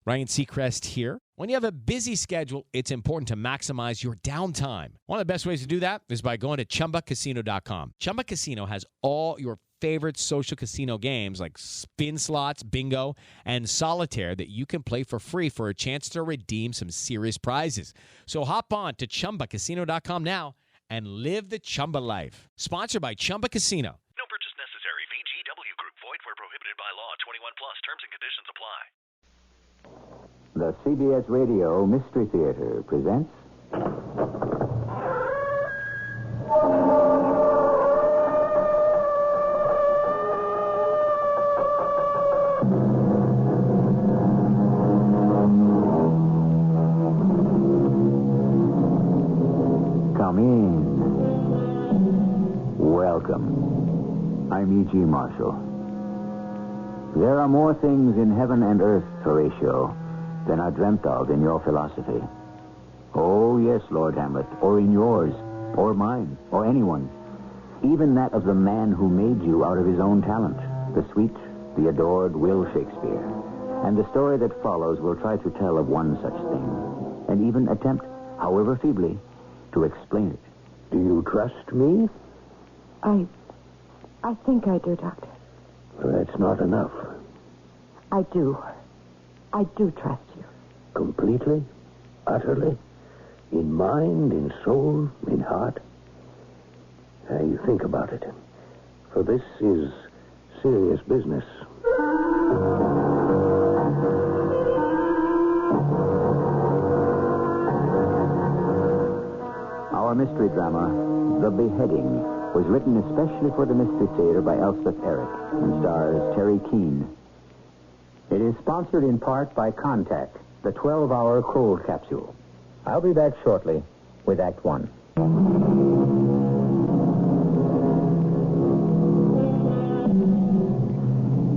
Ryan Seacrest here. When you have a busy schedule, it's important to maximize your downtime. One of the best ways to do that is by going to ChumbaCasino.com. Chumba Casino has all your favorite social casino games like spin slots, bingo, and solitaire that you can play for free for a chance to redeem some serious prizes. So hop on to ChumbaCasino.com now and live the Chumba life. Sponsored by Chumba Casino. No purchase necessary. VGW Group. Void where prohibited by law. 21 plus. Terms and conditions apply. The CBS Radio Mystery Theater presents... Come in. Welcome. I'm E.G. Marshall. There are more things in heaven and earth, Horatio, than are dreamt of in your philosophy. Oh, yes, Lord Hamlet, or in yours, or mine, or anyone. Even that of the man who made you out of his own talent, the sweet, the adored Will Shakespeare. And the story that follows will try to tell of one such thing, and even attempt, however feebly, to explain it. Do you trust me? I think I do, Doctor. That's not enough. I do. I do trust you. Completely? Utterly? In mind, in soul, in heart? You think about it. For this is serious business. Our mystery drama, The Beheading, was written especially for the Mystery Theater by Elspeth Eric and stars Terry Keane. It is sponsored in part by Contact, the 12-hour cold capsule. I'll be back shortly with Act One.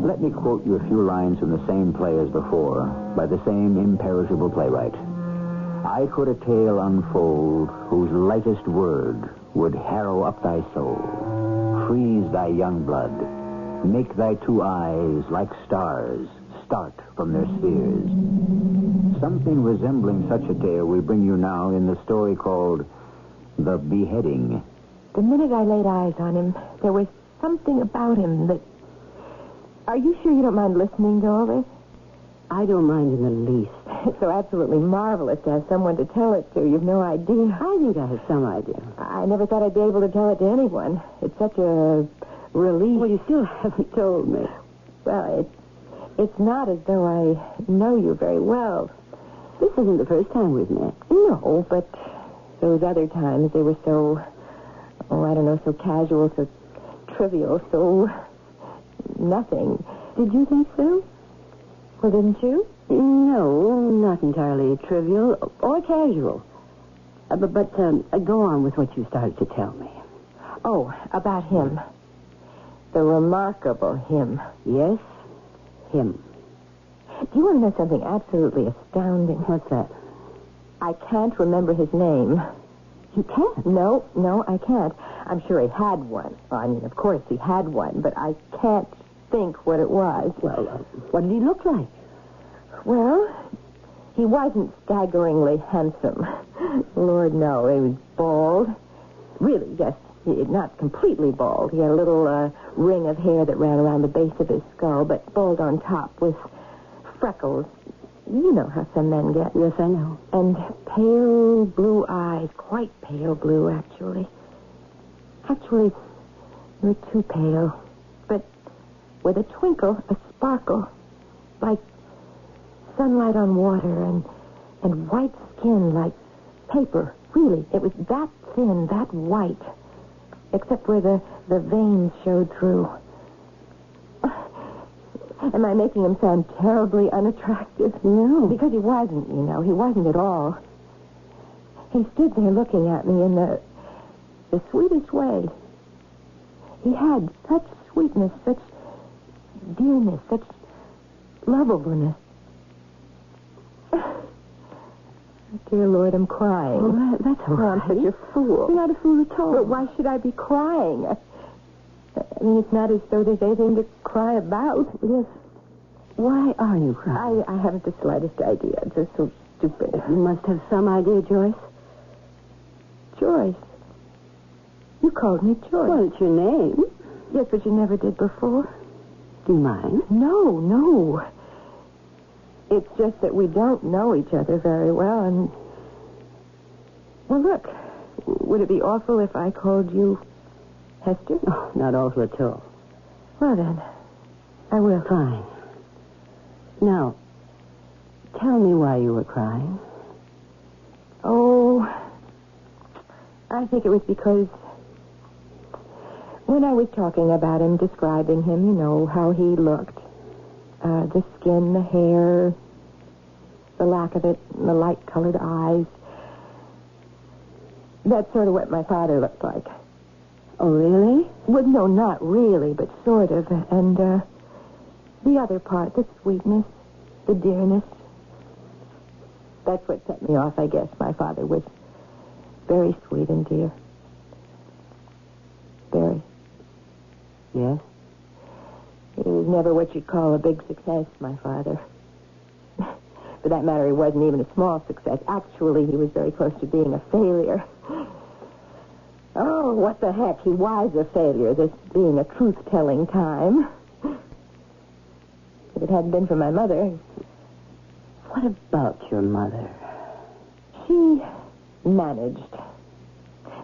Let me quote you a few lines from the same play as before, by the same imperishable playwright. I could a tale unfold whose lightest word would harrow up thy soul, freeze thy young blood, make thy two eyes like stars start from their spheres. Something resembling such a tale we bring you now in the story called The Beheading. The minute I laid eyes on him, there was something about him that... Are you sure you don't mind listening to all this? I don't mind in the least. It's so absolutely marvelous to have someone to tell it to. You've no idea. I think I have some idea. I never thought I'd be able to tell it to anyone. It's such a relief. Well, you still haven't told me. Well, it's not as though I know you very well. This isn't the first time we've met. No, but those other times, they were so, I don't know, so casual, so trivial, so nothing. Did you think so? Well, didn't you? No, not entirely trivial or casual. But go on with what you started to tell me. Oh, about him. The remarkable him. Yes, him. Do you want to know something absolutely astounding? What's that? I can't remember his name. You can't? No, I can't. I'm sure he had one. Well, I mean, of course he had one, but I can't think what it was. Well, what did he look like? Well, he wasn't staggeringly handsome. Lord, no. He was bald. Really, just not completely bald. He had a little ring of hair that ran around the base of his skull, but bald on top with freckles. You know how some men get. Yes, I know. And pale blue eyes. Quite pale blue, actually. Actually, you're too pale. But with a twinkle, a sparkle, like sunlight on water, and white skin like paper. Really, it was that thin, that white, except where the veins showed through. Am I making him sound terribly unattractive? No. Because he wasn't, you know. He wasn't at all. He stood there looking at me in the sweetest way. He had such sweetness, such dearness, such lovableness. Dear Lord, I'm crying. Oh, that's all right. I'm such a fool. You're not a fool at all. But why should I be crying? I mean, it's not as though there's anything to cry about. Why are you crying? I haven't the slightest idea. It's just so stupid. You must have some idea, Joyce. Joyce. You called me Joyce. Well, it's your name. Yes, but you never did before. Do you mind? No. It's just that we don't know each other very well, and... Well, look, would it be awful if I called you Hester? Oh, not awful at all. Well, then, I will. Fine. Now, tell me why you were crying. Oh, I think it was because when I was talking about him, describing him, you know, how he looked, the skin, the hair, the lack of it, and the light-colored eyes, that's sort of what my father looked like. Oh, really? Well, no, not really, but sort of. And the other part, the sweetness, the dearness, that's what set me off, I guess. My father was very sweet and dear. Very. Yes? He was never what you'd call a big success, my father. For that matter, he wasn't even a small success. Actually, he was very close to being a failure. Oh, what the heck? He was a failure, this being a truth-telling time. If it hadn't been for my mother... What about your mother? She managed.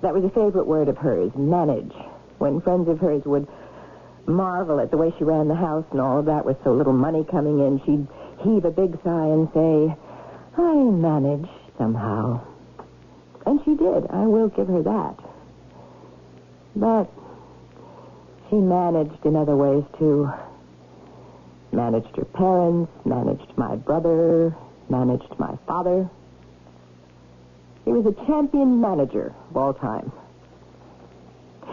That was a favorite word of hers, manage. When friends of hers would marvel at the way she ran the house and all of that with so little money coming in, she'd heave a big sigh and say, I managed somehow. And she did. I will give her that. But she managed in other ways, too. Managed her parents, managed my brother, managed my father. She was a champion manager of all time.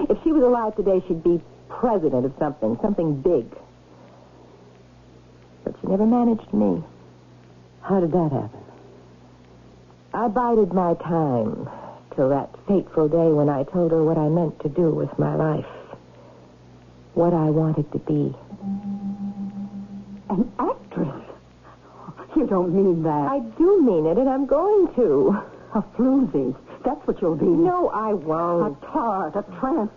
If she was alive today, she'd be president of something big. But she never managed me. How did that happen? I bided my time till that fateful day when I told her what I meant to do with my life. What I wanted to be. An actress? You don't mean that. I do mean it, and I'm going to. A floozy. That's what you'll be. No, I won't. A tart, a tramp.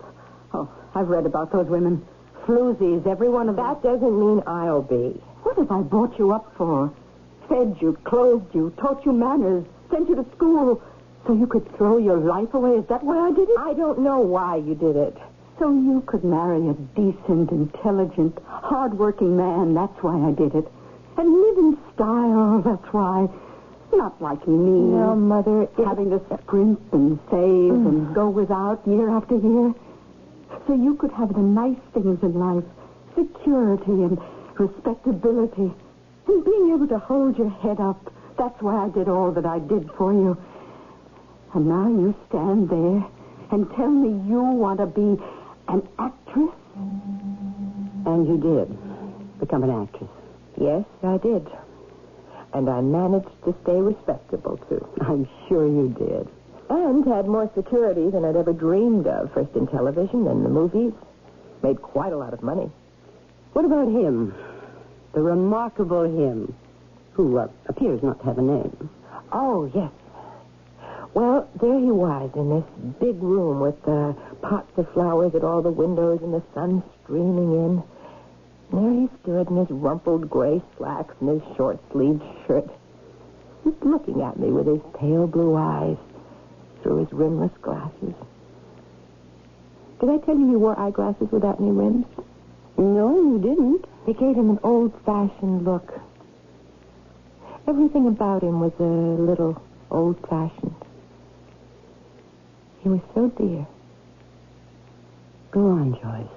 Oh, I've read about those women. Floozies, every one of them. That doesn't mean I'll be. What have I brought you up for? Fed you, clothed you, taught you manners, sent you to school so you could throw your life away. Is that why I did it? I don't know why you did it. So you could marry a decent, intelligent, hard-working man. That's why I did it. And live in style. That's why. Not like me. No, Mother. Having to sprint and save and go without year after year. So you could have the nice things in life. Security and respectability. And being able to hold your head up. That's why I did all that I did for you. And now you stand there and tell me you want to be an actress? And you did become an actress. Yes, I did. And I managed to stay respectable, too. I'm sure you did. And had more security than I'd ever dreamed of. First in television, then the movies. Made quite a lot of money. What about him? The remarkable him, who appears not to have a name. Oh, yes. Well, there he was in this big room with pots of flowers at all the windows and the sun streaming in. And there he stood in his rumpled gray slacks and his short-sleeved shirt, just looking at me with his pale blue eyes through his rimless glasses. Did I tell you he wore eyeglasses without any rims? No, you didn't. They gave him an old-fashioned look. Everything about him was a little old-fashioned. He was so dear. Go on, Joyce.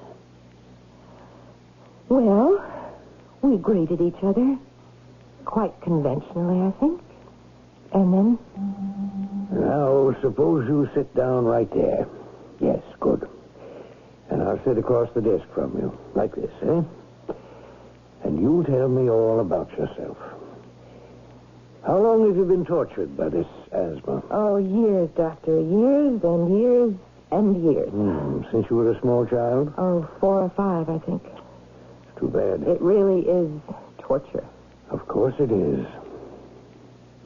Well, we greeted each other quite conventionally, I think. And then... Now, suppose you sit down right there. Yes, good. And I'll sit across the desk from you, like this, eh? And you tell me all about yourself. How long have you been tortured by this asthma? Oh, years, Doctor. Years and years and years. Since you were a small child? Oh, 4 or 5, I think. Too bad. It really is torture. Of course it is.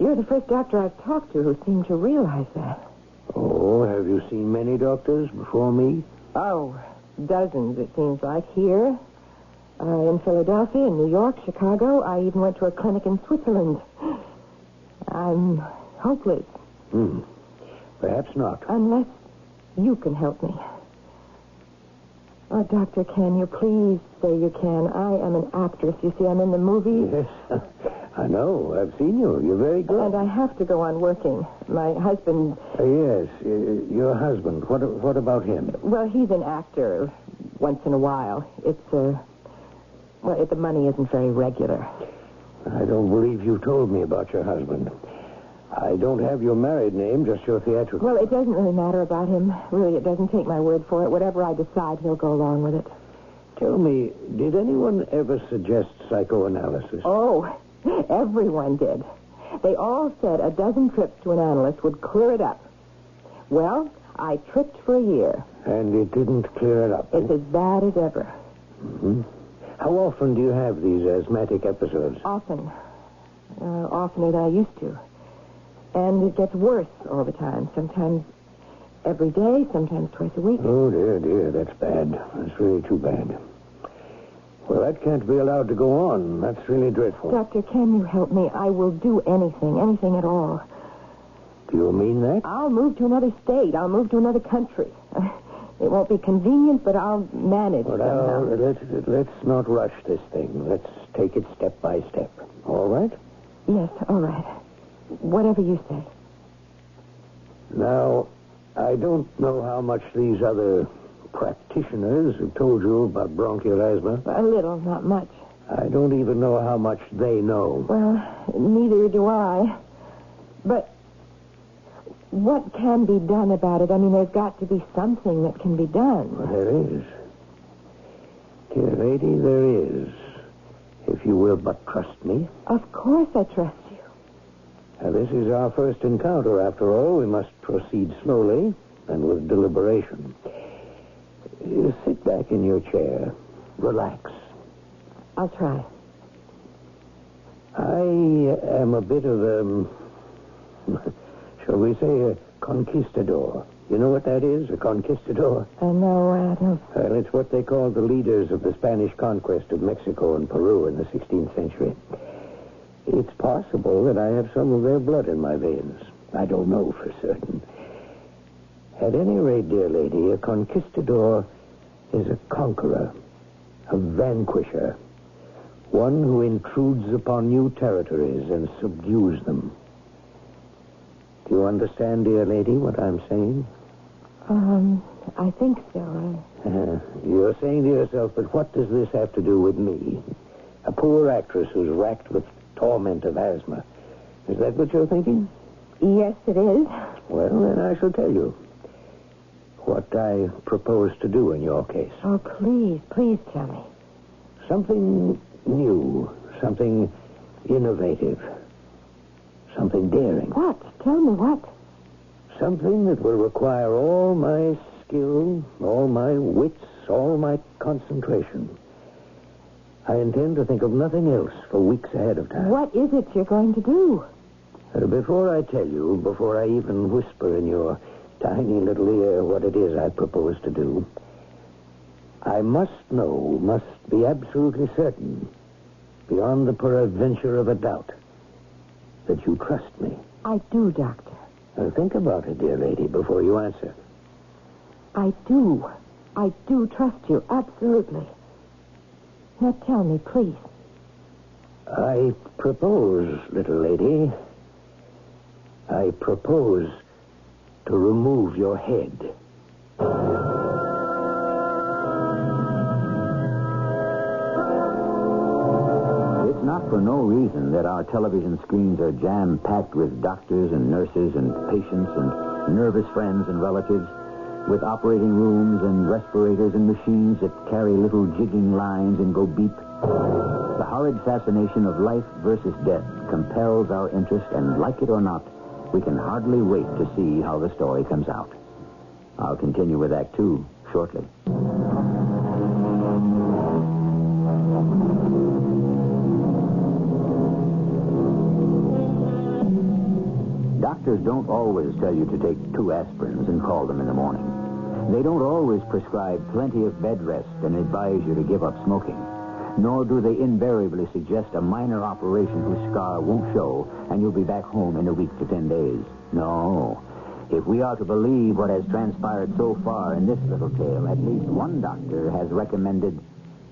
You're the first doctor I've talked to who seemed to realize that. Oh, have you seen many doctors before me? Oh, dozens, it seems like, here. In Philadelphia, in New York, Chicago. I even went to a clinic in Switzerland. I'm hopeless. Perhaps not. Unless you can help me. Oh, Doctor, can you please say you can? I am an actress. You see, I'm in the movies. Yes, I know. I've seen you. You're very good. And I have to go on working. My husband... Yes, your husband. What about him? Well, he's an actor once in a while. Well, the money isn't very regular. I don't believe you told me about your husband. I don't have your married name, just your theatrical. Well, it doesn't really matter about him. Really, it doesn't take my word for it. Whatever I decide, he'll go along with it. Tell me, did anyone ever suggest psychoanalysis? Oh, everyone did. They all said a dozen trips to an analyst would clear it up. Well, I tripped for a year. And it didn't clear it up? It's as bad as ever. Mm-hmm. How often do you have these asthmatic episodes? Often. Oftener than I used to. And it gets worse all the time. Sometimes every day, sometimes twice a week. Oh, dear, that's bad. That's really too bad. Well, that can't be allowed to go on. That's really dreadful. Doctor, can you help me? I will do anything at all. Do you mean that? I'll move to another state. I'll move to another country. It won't be convenient, but I'll manage somehow. Let's not rush this thing. Let's take it step by step. All right? Yes, all right. Whatever you say. Now, I don't know how much these other practitioners have told you about bronchial asthma. A little, not much. I don't even know how much they know. Well, neither do I. But what can be done about it? I mean, there's got to be something that can be done. Well, there is. Dear lady, there is. If you will but trust me. Of course I trust you. Now, this is our first encounter, after all. We must proceed slowly and with deliberation. You sit back in your chair. Relax. I'll try. I am a bit of a, shall we say, a conquistador. You know what that is, a conquistador? No, I don't. Well, it's what they called the leaders of the Spanish conquest of Mexico and Peru in the 16th century. It's possible that I have some of their blood in my veins. I don't know for certain. At any rate, dear lady, a conquistador is a conqueror, a vanquisher, one who intrudes upon new territories and subdues them. Do you understand, dear lady, what I'm saying? I think so. You're saying to yourself, but what does this have to do with me? A poor actress who's racked with torment of asthma. Is that what you're thinking? Yes, it is. Well, then I shall tell you what I propose to do in your case. Oh, please tell me. Something new, something innovative, something daring. What? Tell me what? Something that will require all my skill, all my wits, all my concentration. I intend to think of nothing else for weeks ahead of time. What is it you're going to do? Before I tell you, before I even whisper in your tiny little ear what it is I propose to do, I must be absolutely certain, beyond the peradventure of a doubt, that you trust me. I do, Doctor. Now, think about it, dear lady, before you answer. I do. I do trust you, absolutely. Now tell me, please. I propose, little lady, I propose to remove your head. It's not for no reason that our television screens are jam-packed with doctors and nurses and patients and nervous friends and relatives, with operating rooms and respirators and machines that carry little jigging lines and go beep. The horrid fascination of life versus death compels our interest, and like it or not, we can hardly wait to see how the story comes out. I'll continue with Act 2 shortly. Doctors don't always tell you to take 2 aspirins and call them in the morning. They don't always prescribe plenty of bed rest and advise you to give up smoking. Nor do they invariably suggest a minor operation whose scar won't show and you'll be back home in a week to 10 days. No. If we are to believe what has transpired so far in this little tale, at least one doctor has recommended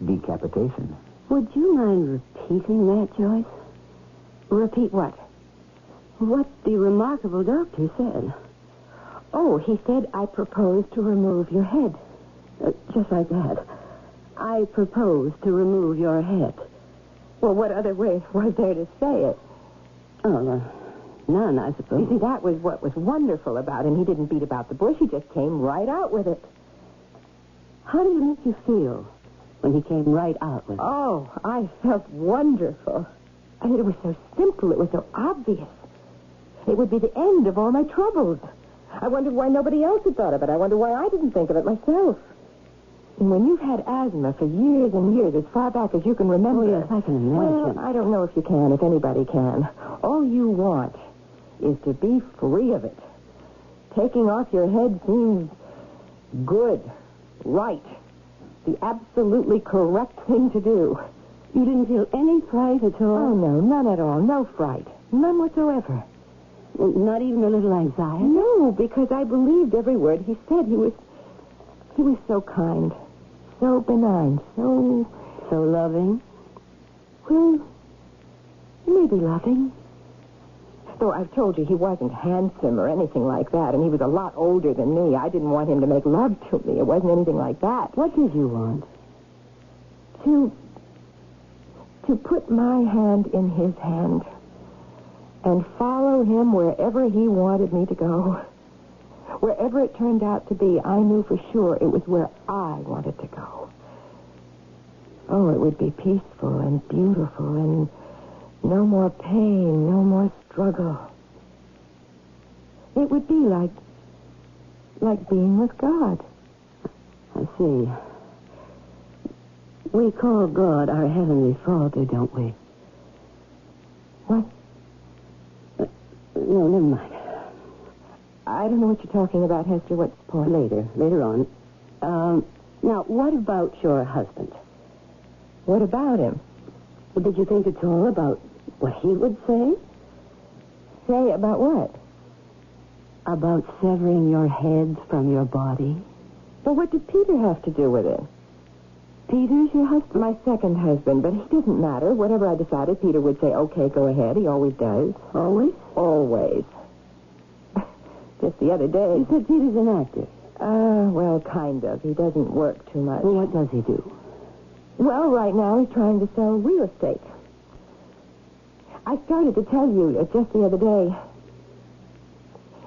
decapitation. Would you mind repeating that, Joyce? Repeat what? What the remarkable doctor said. Oh, he said, I propose to remove your head. Just like that. I propose to remove your head. Well, what other way was there to say it? Oh, none, I suppose. You see, that was what was wonderful about him. He didn't beat about the bush. He just came right out with it. How did it make you feel when he came right out with it? Oh, I felt wonderful. I mean, it was so simple. It was so obvious. It would be the end of all my troubles. I wondered why nobody else had thought of it. I wonder why I didn't think of it myself. And when you've had asthma for years and years, as far back as you can remember... Oh, yes, I can imagine. Well, I don't know if you can, if anybody can. All you want is to be free of it. Taking off your head seems good, right, the absolutely correct thing to do. You didn't feel any fright at all? Oh, no, none at all. No fright. None whatsoever. Not even a little anxiety? No, because I believed every word he said. He was so kind, so benign, so loving? Well, maybe loving. Though I've told you he wasn't handsome or anything like that, and he was a lot older than me. I didn't want him to make love to me. It wasn't anything like that. What did you want? To put my hand in his hand and follow him wherever he wanted me to go. Wherever it turned out to be, I knew for sure it was where I wanted to go. Oh, it would be peaceful and beautiful and no more pain, no more struggle. It would be like being with God. I see. We call God our Heavenly Father, don't we? What? No, never mind. I don't know what you're talking about, Hester. What's the point? Later on. Now, what about your husband? What about him? Well, did you think at all about what he would say? Say about what? About severing your heads from your body? Well, what did Peter have to do with it? Peter's your husband? My second husband, but he doesn't matter. Whatever I decided, Peter would say, okay, go ahead. He always does. Always? Always. Just the other day... You said Peter's an actor. Well, kind of. He doesn't work too much. Well, what does he do? Well, right now he's trying to sell real estate. I started to tell you just the other day.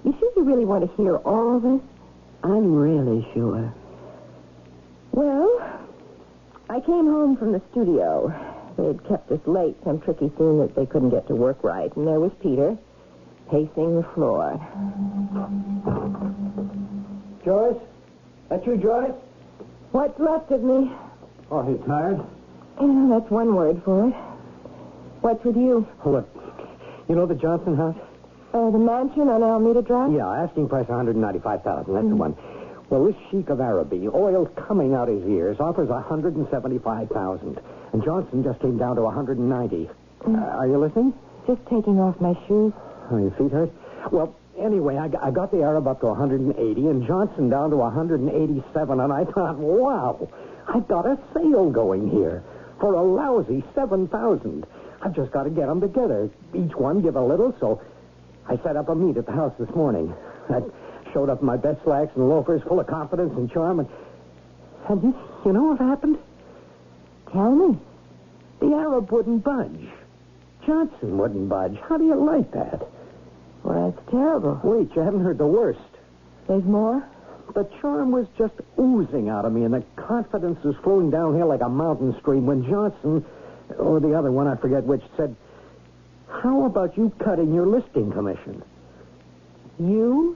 You sure you really want to hear all of this? I'm really sure. Well, I came home from the studio. They had kept us late, some tricky scene that they couldn't get to work right. And there was Peter, pacing the floor. Joyce? That you, Joyce? What's left of me? Oh, you tired? That's one word for it. What's with you? What? You know the Johnson house? The mansion on Alameda Drive? Yeah, asking price $195,000. That's the one. Well, this sheik of Araby, oil's coming out his ears, offers $175,000. And Johnson just came down to $190. Are you listening? Just taking off my shoes. Oh, your feet hurt? Well, anyway, I got the Arab up to 180 and Johnson down to 187, and I thought, wow, I've got a sale going here for a lousy $7,000. I've just got to get them together. Each one give a little, so I set up a meet at the house this morning. I showed up in my best slacks and loafers, full of confidence and charm, and you know what happened? Tell me. The Arab wouldn't budge. Johnson wouldn't budge. How do you like that? Well, that's terrible. Wait, you haven't heard the worst. There's more? The charm was just oozing out of me, and the confidence was flowing downhill like a mountain stream when Johnson, or the other one, I forget which, said, how about you cutting your listing commission? You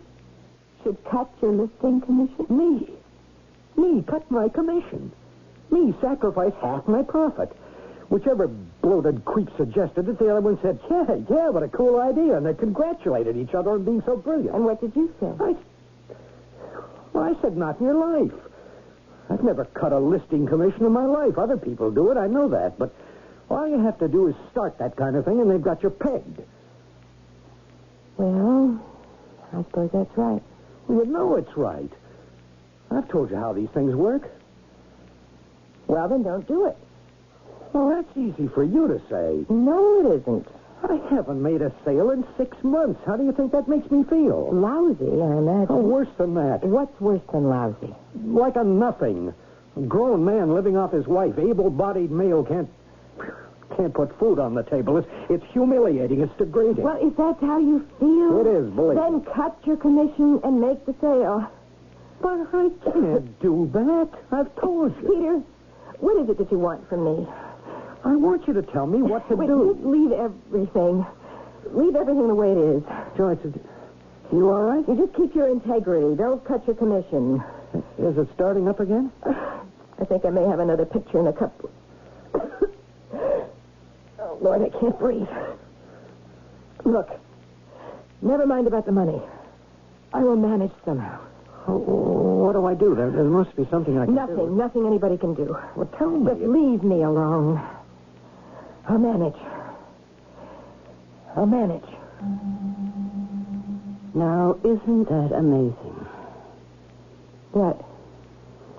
should cut your listing commission? Me cut my commission. Me sacrifice half my profit. Whichever bloated creep suggested it, the other one said, yeah, what a cool idea. And they congratulated each other on being so brilliant. And what did you say? I said, not in your life. I've never cut a listing commission in my life. Other people do it, I know that. But all you have to do is start that kind of thing, and they've got you pegged. Well, I suppose that's right. Well, you know it's right. I've told you how these things work. Well, then don't do it. Well, that's easy for you to say. No, it isn't. I haven't made a sale in 6 months. How do you think that makes me feel? Lousy, I imagine. Oh, worse than that. What's worse than lousy? Like a nothing. A grown man living off his wife, able-bodied male, can't put food on the table. It's humiliating. It's degrading. Well, if that's how you feel... It is, believe me. Then cut your commission and make the sale. But I can't do that. I've told you. Peter, what is it that you want from me? I want you to tell me what to Wait, do. just leave everything. Leave everything the way it is. Joyce, you all right? You just keep your integrity. Don't cut your commission. Is it starting up again? I think I may have another picture in a cup. Oh, Lord, I can't breathe. Look, never mind about the money. I will manage somehow. Oh, what do I do? There must be something I can do. Nothing anybody can do. Well, tell me. Just leave me alone. I'll manage. Now, isn't that amazing? What?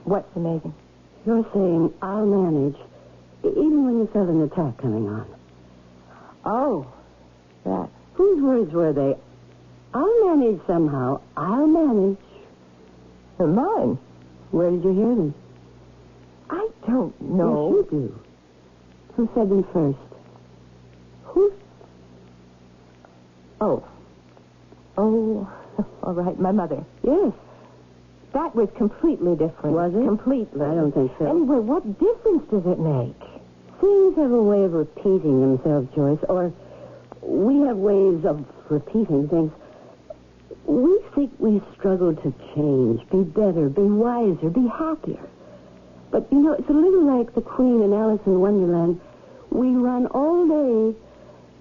What's amazing? You're saying, I'll manage, even when you felt an attack coming on. Oh, that. Whose words were they? I'll manage somehow. I'll manage. They're mine. Where did you hear them? I don't know. Yes, you do. Who said them first? Who? Oh, all right, my mother. Yes. That was completely different. Was it? Completely. I don't think so. Anyway, what difference does it make? Things have a way of repeating themselves, Joyce, or we have ways of repeating things. We think we struggle to change, be better, be wiser, be happier. But, it's a little like the Queen in Alice in Wonderland. We run all day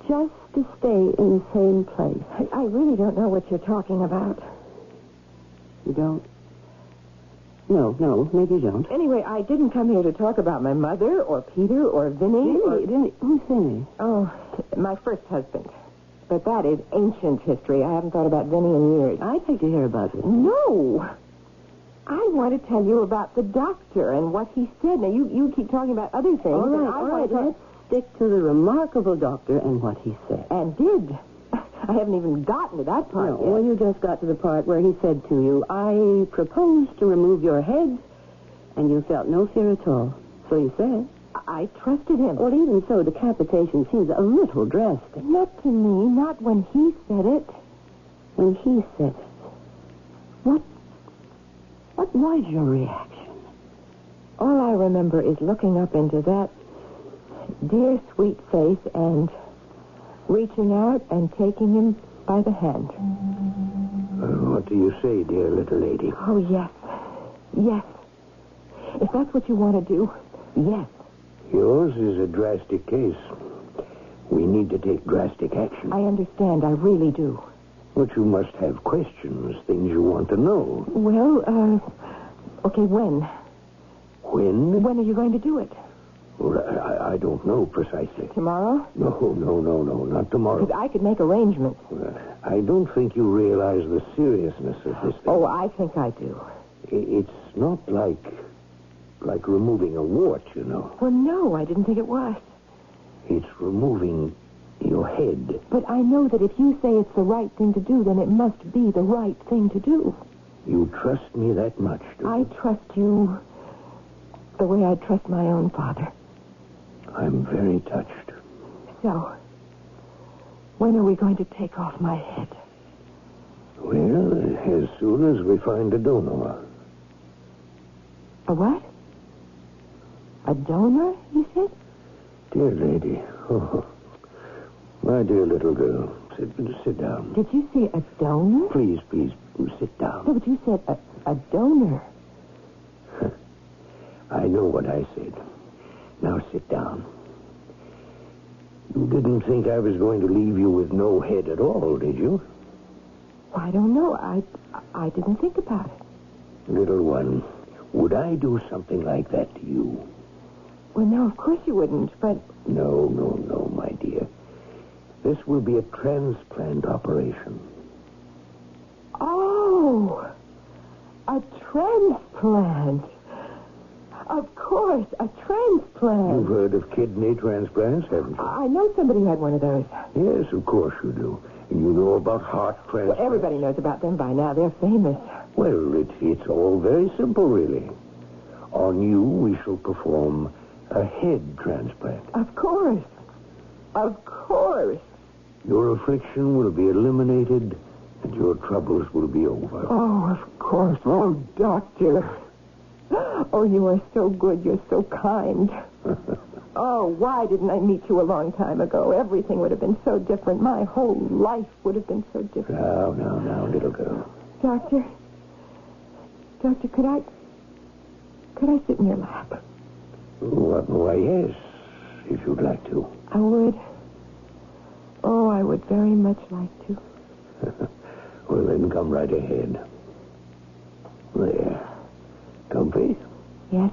just to stay in the same place. I really don't know what you're talking about. You don't? No, maybe you don't. Anyway, I didn't come here to talk about my mother or Peter or Vinny. Vinny? Who's Vinny? Oh, my first husband. But that is ancient history. I haven't thought about Vinny in years. I'd like to hear about it. No. I want to tell you about the doctor and what he said. Now, you keep talking about other things. All right. Let's stick to the remarkable doctor and what he said. And did. I haven't even gotten to that part yet. Well, you just got to the part where he said to you, I propose to remove your head, and you felt no fear at all. So you said. I trusted him. Well, even so, decapitation seems a little drastic. Not to me, not when he said it. When he said it. What was your reaction? All I remember is looking up into that dear, sweet face and reaching out and taking him by the hand. What do you say, dear little lady? Oh, yes. Yes. If that's what you want to do, yes. Yours is a drastic case. We need to take drastic action. I understand. I really do. But you must have questions, things you want to know. Well, okay, when? When? When are you going to do it? Well, I don't know precisely. Tomorrow? No, not tomorrow. Because I could make arrangements. I don't think you realize the seriousness of this thing. Oh, I think I do. It's not like removing a wart, you know. Well, no, I didn't think it was. It's removing your head. But I know that if you say it's the right thing to do, then it must be the right thing to do. You trust me that much, do I you? trust you the way I trust my own father. I'm very touched. So, when are we going to take off my head? Well, as soon as we find a donor. A what? A donor, you said? Dear lady. Oh, my dear little girl. Sit down. Did you say a donor? Please, sit down. No, but you said a donor. I know what I said. Now sit down. You didn't think I was going to leave you with no head at all, did you? I don't know. I didn't think about it. Little one, would I do something like that to you? Well, no, of course you wouldn't, but... No, my dear. This will be a transplant operation. Oh, a transplant. Of course, a transplant. You've heard of kidney transplants, haven't you? I know somebody who had one of those. Yes, of course you do. And you know about heart transplants. Well, everybody knows about them by now. They're famous. Well, it's all very simple, really. On you, we shall perform a head transplant. Of course. Of course. Your affliction will be eliminated, and your troubles will be over. Oh, of course. Oh, doctor. Oh, you are so good. You're so kind. Oh, why didn't I meet you a long time ago? Everything would have been so different. My whole life would have been so different. Now, little girl. Doctor, could I sit in your lap? Why, yes, if you'd like to. I would. Oh, I would very much like to. Well, then come right ahead. There. Comfy? Yes.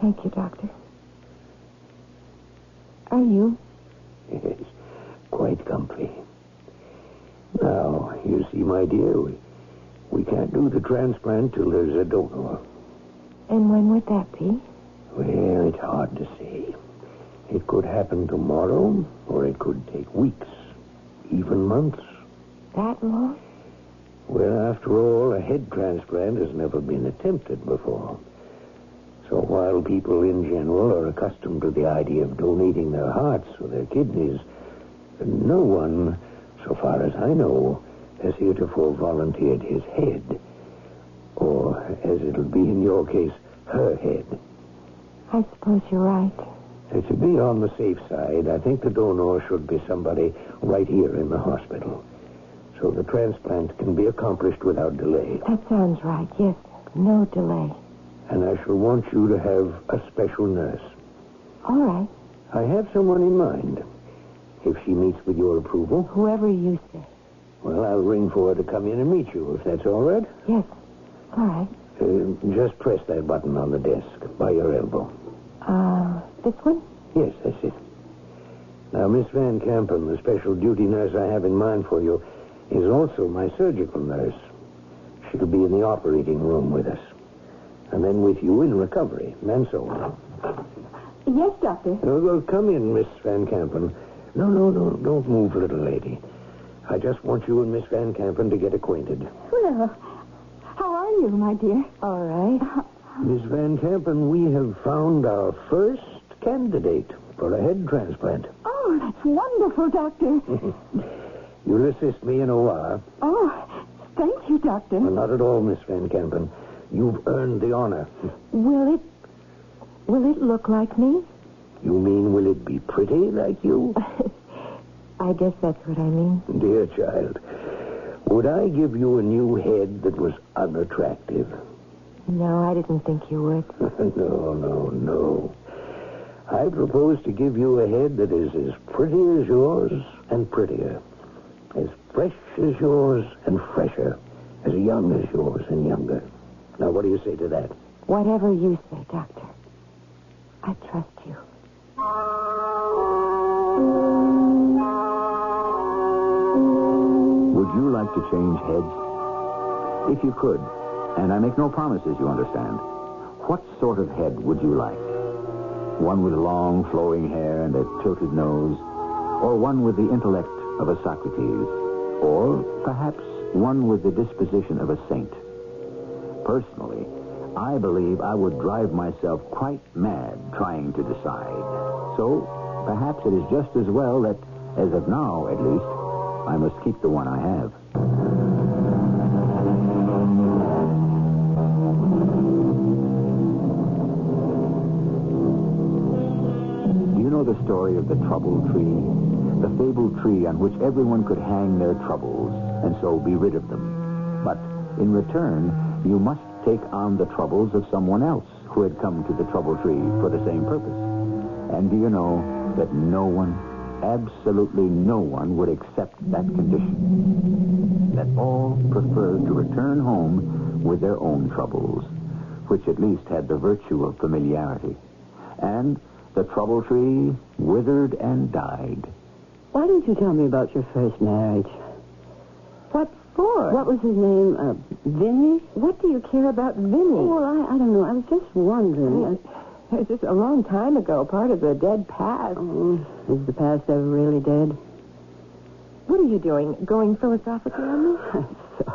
Thank you, Doctor. Are you? Yes, quite comfy. Now, you see, my dear, we can't do the transplant till there's a donor. And when would that be? Well, it's hard to say. It could happen tomorrow, or it could take weeks, even months. That long? Well, after all, a head transplant has never been attempted before. So while people in general are accustomed to the idea of donating their hearts or their kidneys, no one, so far as I know, has heretofore volunteered his head. Or, as it'll be in your case, her head. I suppose you're right. To be on the safe side, I think the donor should be somebody right here in the hospital. So the transplant can be accomplished without delay. That sounds right, yes. No delay. And I shall want you to have a special nurse. All right. I have someone in mind. If she meets with your approval. Whoever you say. Well, I'll ring for her to come in and meet you, if that's all right. Yes. All right. Just press that button on the desk by your elbow. This one? Yes, that's it. Now, Miss Van Kampen, the special duty nurse I have in mind for you, is also my surgical nurse. She'll be in the operating room with us. And then with you in recovery, and so on. Yes, Doctor. Well, come in, Miss Van Kampen. No, don't move, little lady. I just want you and Miss Van Kampen to get acquainted. Well, how are you, my dear? All right. Miss Van Kampen, we have found our first candidate for a head transplant. Oh, that's wonderful, Doctor. You'll assist me in a while. Oh, thank you, Doctor. Well, not at all, Miss Van Kampen. You've earned the honor. Will it look like me? You mean, will it be pretty like you? I guess that's what I mean. Dear child, would I give you a new head that was unattractive? No, I didn't think you would. No. I propose to give you a head that is as pretty as yours and prettier. As fresh as yours and fresher. As young as yours and younger. Now, what do you say to that? Whatever you say, Doctor. I trust you. Would you like to change heads? If you could, and I make no promises, you understand, what sort of head would you like? One with long, flowing hair and a tilted nose? Or one with the intellect of a Socrates? Or perhaps one with the disposition of a saint? Personally, I believe I would drive myself quite mad trying to decide. So, perhaps it is just as well that, as of now at least, I must keep the one I have. Do you know the story of the trouble tree? The fabled tree on which everyone could hang their troubles and so be rid of them. But in return, you must take on the troubles of someone else who had come to the trouble tree for the same purpose. And do you know, that no one, absolutely no one, would accept that condition. That all preferred to return home with their own troubles, which at least had the virtue of familiarity. And the trouble tree withered and died. Why didn't you tell me about your first marriage? What for? What was his name? Vinny? What do you care about Vinny? Oh, well, I don't know. I was just wondering. It's just a long time ago, part of the dead past. Oh, is the past ever really dead? What are you doing? Going philosophical on me?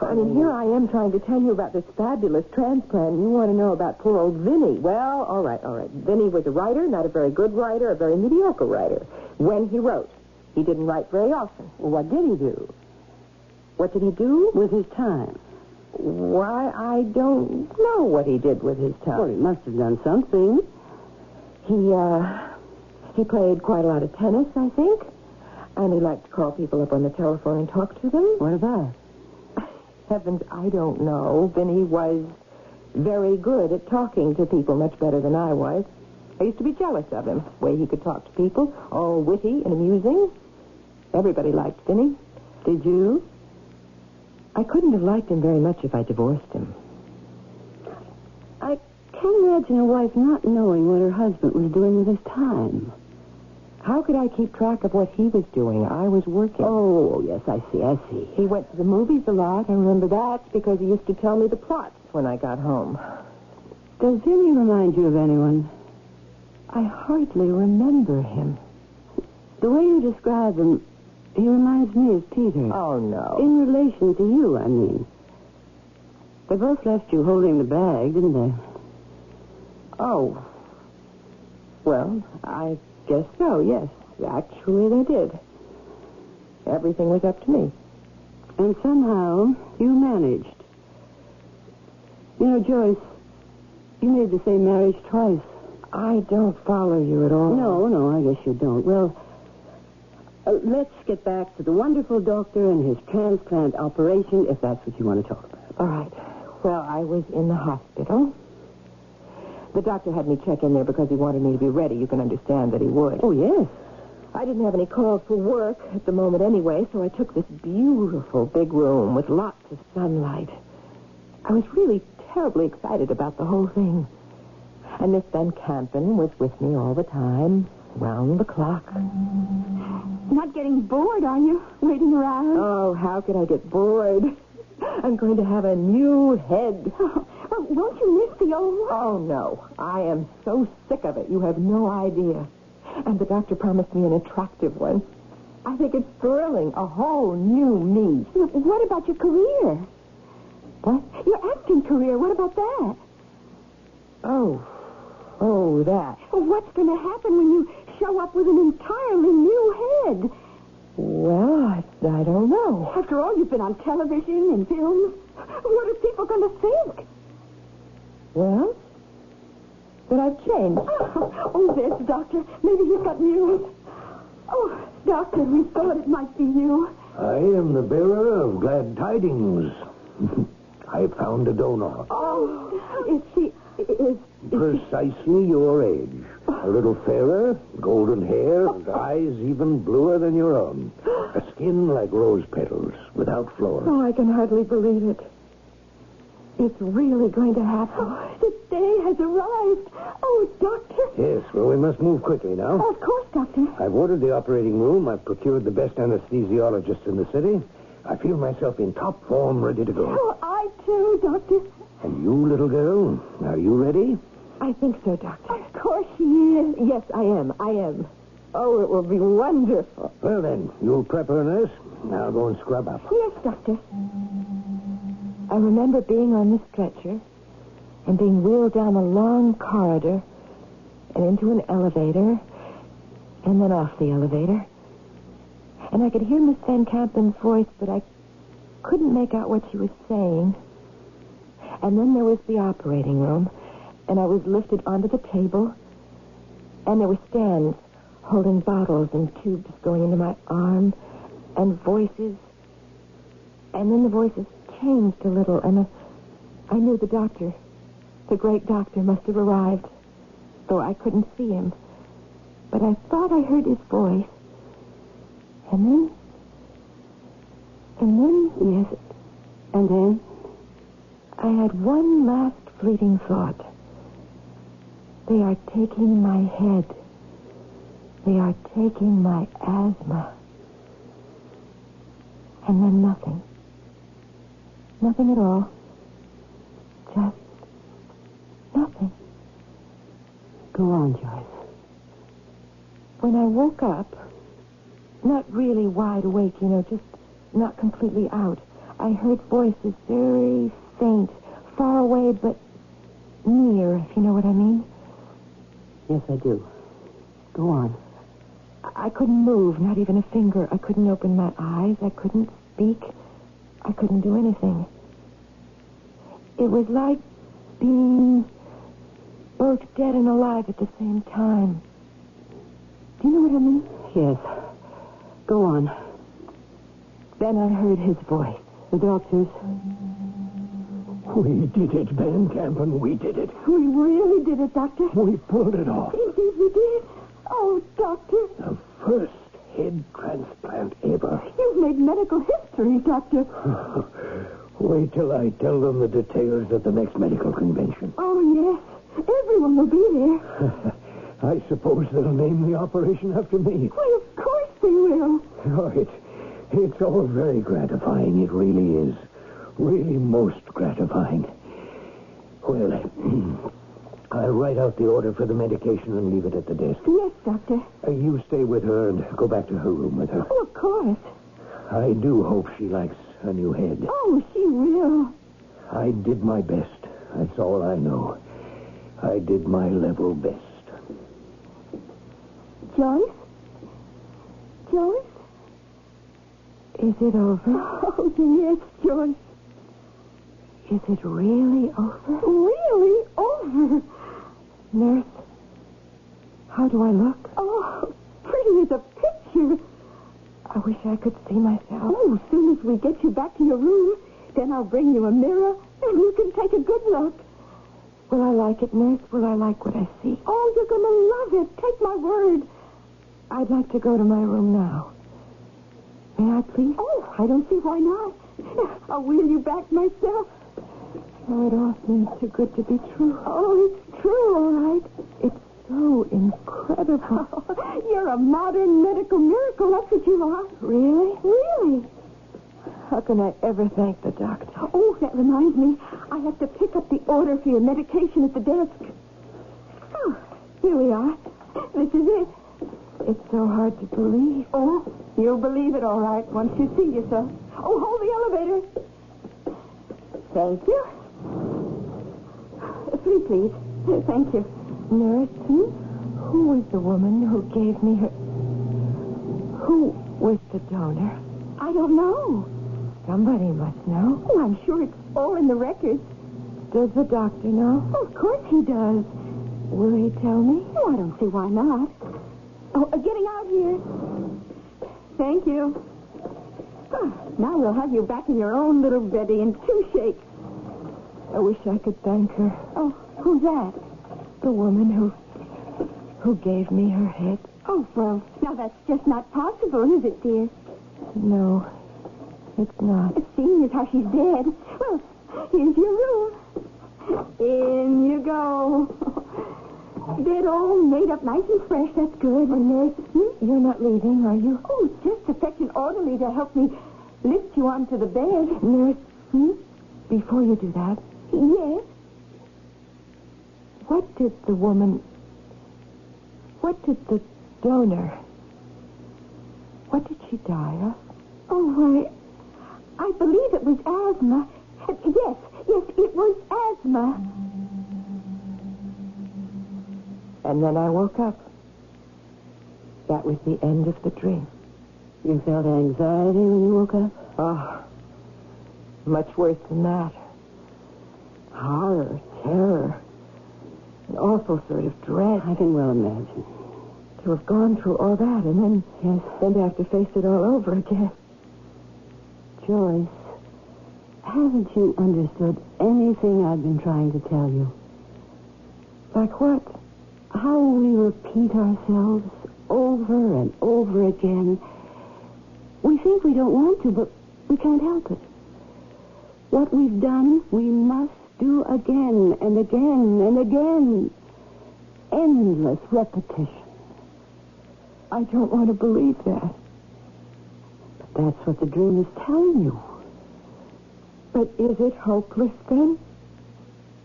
I mean, here I am trying to tell you about this fabulous transplant, and you want to know about poor old Vinny. Well, all right. Vinny was a writer, not a very good writer, a very mediocre writer. When he wrote, he didn't write very often. Well, what did he do? What did he do? With his time? Why, I don't know what he did with his time. Well, he must have done something. He played quite a lot of tennis, I think. And he liked to call people up on the telephone and talk to them. What about? Heavens, I don't know. Vinny was very good at talking to people, much better than I was. I used to be jealous of him, the way he could talk to people, all witty and amusing. Everybody liked Vinny. Did you? I couldn't have liked him very much if I divorced him. I can't imagine a wife not knowing what her husband was doing with his time. How could I keep track of what he was doing? I was working. Oh, yes, I see. He went to the movies a lot. I remember that because he used to tell me the plots when I got home. Does Vinny remind you of anyone? I hardly remember him. The way you describe him, he reminds me of Peter. Oh, no. In relation to you, I mean. They both left you holding the bag, didn't they? Oh. Well, I guess so, yes. Actually, they did. Everything was up to me. And somehow, you managed. You know, Joyce, you made the same marriage twice. I don't follow you at all. No, I guess you don't. Well, let's get back to the wonderful doctor and his transplant operation, if that's what you want to talk about. All right. Well, I was in the hospital. The doctor had me check in there because he wanted me to be ready. You can understand that he would. Oh, yes. I didn't have any calls for work at the moment anyway, so I took this beautiful big room with lots of sunlight. I was really terribly excited about the whole thing. And Miss Van Kampen was with me all the time, round the clock. Not getting bored, are you? Waiting around? Oh, how could I get bored? I'm going to have a new head. Well, won't you miss the old one? Oh, no. I am so sick of it. You have no idea. And the doctor promised me an attractive one. I think it's thrilling. A whole new me. What about your career? What? Your acting career. What about that? Oh, that. Well, what's going to happen when you show up with an entirely new head? Well, I don't know. After all, you've been on television and films. What are people going to think? Well, that I've changed. Oh, there's Doctor. Maybe he's got news. Oh, Doctor, we thought it might be you. I am the bearer of glad tidings. I found a donor. Oh, is Precisely your age. A little fairer, golden hair, and eyes even bluer than your own. A skin like rose petals, without flaws. Oh, I can hardly believe it. It's really going to happen. Oh, the day has arrived. Oh, Doctor. Yes, well, we must move quickly now. Oh, of course, Doctor. I've ordered the operating room. I've procured the best anesthesiologists in the city. I feel myself in top form, ready to go. Oh, I too, Doctor. And you, little girl, are you ready? I think so, Doctor. Of course she is. Yes, I am. Oh, it will be wonderful. Well, then, you'll prep her, nurse. Now go and scrub up. Yes, Doctor. I remember being on the stretcher and being wheeled down a long corridor and into an elevator and then off the elevator. And I could hear Miss Van Kampen's voice, but I couldn't make out what she was saying. And then there was the operating room, and I was lifted onto the table, and there were stands holding bottles and tubes going into my arm, and voices. And then the voices changed a little, and I knew the doctor, the great doctor, must have arrived, though I couldn't see him. but I thought I heard his voice. And then, Yes. And then? I had one last fleeting thought. They are taking my head. They are taking my asthma. And then nothing. Nothing at all. Just nothing. Go on, Joyce. When I woke up, not really wide awake, just not completely out, I heard voices very faint, far away, but near, if you know what I mean. Yes, I do. Go on. I couldn't move, not even a finger. I couldn't open my eyes. I couldn't speak. I couldn't do anything. It was like being both dead and alive at the same time. Do you know what I mean? Yes. Go on. Then I heard his voice. The doctors. We did it, Van Campen. We did it. We really did it, Doctor. We pulled it off. Indeed we did. Oh, Doctor. The first head transplant ever. You've made medical history, Doctor. Wait till I tell them the details at the next medical convention. Oh, yes. Everyone will be there. I suppose they'll name the operation after me. Why, of course they will. Oh, it's all very gratifying. It really is. Really most gratifying. Well, I'll write out the order for the medication and leave it at the desk. Yes, Doctor. You stay with her and go back to her room with her. Oh, of course. I do hope she likes a new head. Oh, she will. I did my best. That's all I know. I did my level best. Joyce? Joyce? Is it over? Oh, yes, Joyce. Is it really over? Really over. Nurse, how do I look? Oh, pretty as a picture. I wish I could see myself. Oh, as soon as we get you back to your room, then I'll bring you a mirror, and you can take a good look. Will I like it, Nurse? Will I like what I see? Oh, you're going to love it. Take my word. I'd like to go to my room now. May I, please? Oh, I don't see why not. I'll wheel you back myself. Oh, it all seems too good to be true. Oh, it's true, all right. It's so incredible. Oh, you're a modern medical miracle, that's what you are. Really? Really? How can I ever thank the doctor? Oh, that reminds me. I have to pick up the order for your medication at the desk. Oh, here we are. This is it. It's so hard to believe. Oh, you'll believe it all right once you see yourself. Oh, hold the elevator. Thank you. 3, please. Thank you. Nurse, who was the woman who gave me her... Who was the donor? I don't know. Somebody must know. Oh, I'm sure it's all in the records. Does the doctor know? Oh, of course he does. Will he tell me? Oh, I don't see why not. Oh, getting out here. Thank you. Oh, now we'll have you back in your own little beddy in 2 shakes. I wish I could thank her. Oh, who's that? The woman who gave me her head. Oh, well, now that's just not possible, is it, dear? No, it's not. Seeing as how she's dead. Well, here's your room. In you go. Bed all made up nice and fresh. That's good. Nurse, you're not leaving, are you? Oh, just to fetch an orderly to help me lift you onto the bed. Nurse, before you do that, Yes? what did the donor, what did she die of? Oh, I believe it was asthma. Yes, it was asthma. And then I woke up. That was the end of the dream. You felt anxiety when you woke up? Oh, much worse than that. Horror, terror, an awful sort of dread. I can well imagine. To have gone through all that and then to have to face it all over again. Joyce, haven't you understood anything I've been trying to tell you? Like what? How we repeat ourselves over and over again. We think we don't want to, but we can't help it. What we've done, we must do again and again and again. Endless repetition. I don't want to believe that. But that's what the dream is telling you. But is it hopeless then?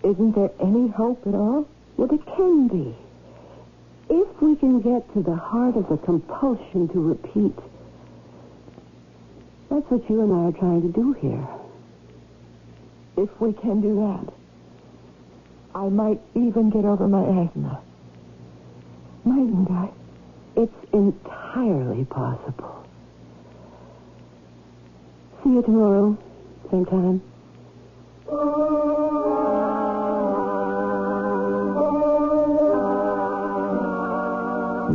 Isn't there any hope at all? Well, it can be. If we can get to the heart of the compulsion to repeat. That's what you and I are trying to do here. If we can do that, I might even get over my asthma. Mightn't I? It's entirely possible. See you tomorrow, same time.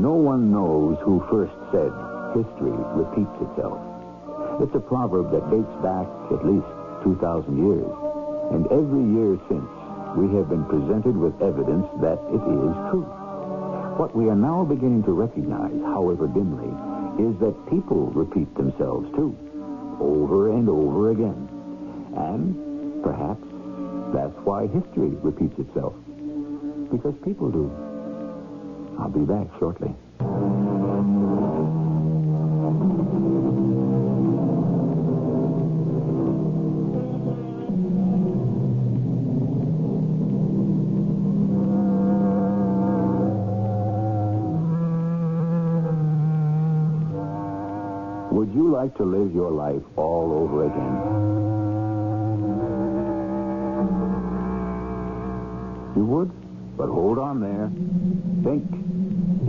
No one knows who first said history repeats itself. It's a proverb that dates back at least 2,000 years. And every year since, we have been presented with evidence that it is true. What we are now beginning to recognize, however dimly, is that people repeat themselves too, over and over again. And perhaps that's why history repeats itself. Because people do. I'll be back shortly. Would you like to live your life all over again? You would? But hold on there. Think.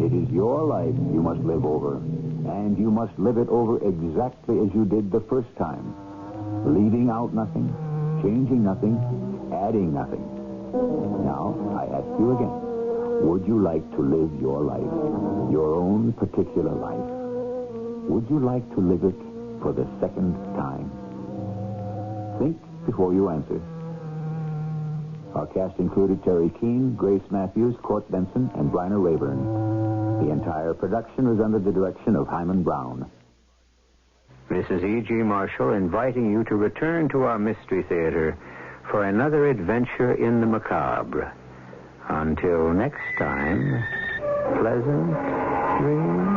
It is your life you must live over. And you must live it over exactly as you did the first time. Leaving out nothing, changing nothing, adding nothing. Now, I ask you again. Would you like to live your life? Your own particular life? Would you like to live it for the second time? Think before you answer. Our cast included Terry Keane, Grace Matthews, Court Benson, and Bryna Rayburn. The entire production was under the direction of Hyman Brown. Mrs. E.G. Marshall inviting you to return to our Mystery Theater for another adventure in the macabre. Until next time, pleasant dreams.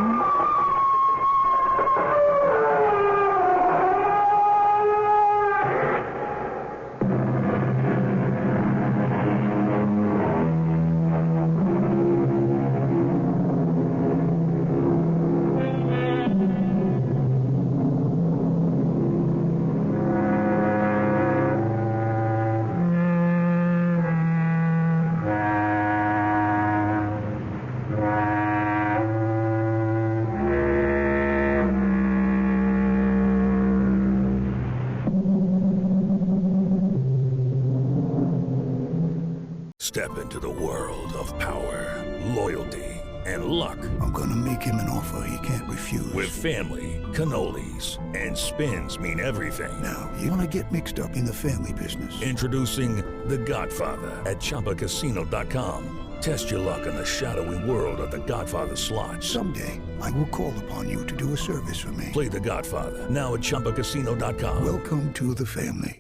Step into the world of power, loyalty, and luck. I'm gonna make him an offer he can't refuse. With family, cannolis, and spins mean everything. Now, you wanna get mixed up in the family business. Introducing The Godfather at ChumbaCasino.com. Test your luck in the shadowy world of The Godfather slot. Someday, I will call upon you to do a service for me. Play The Godfather now at ChumbaCasino.com. Welcome to the family.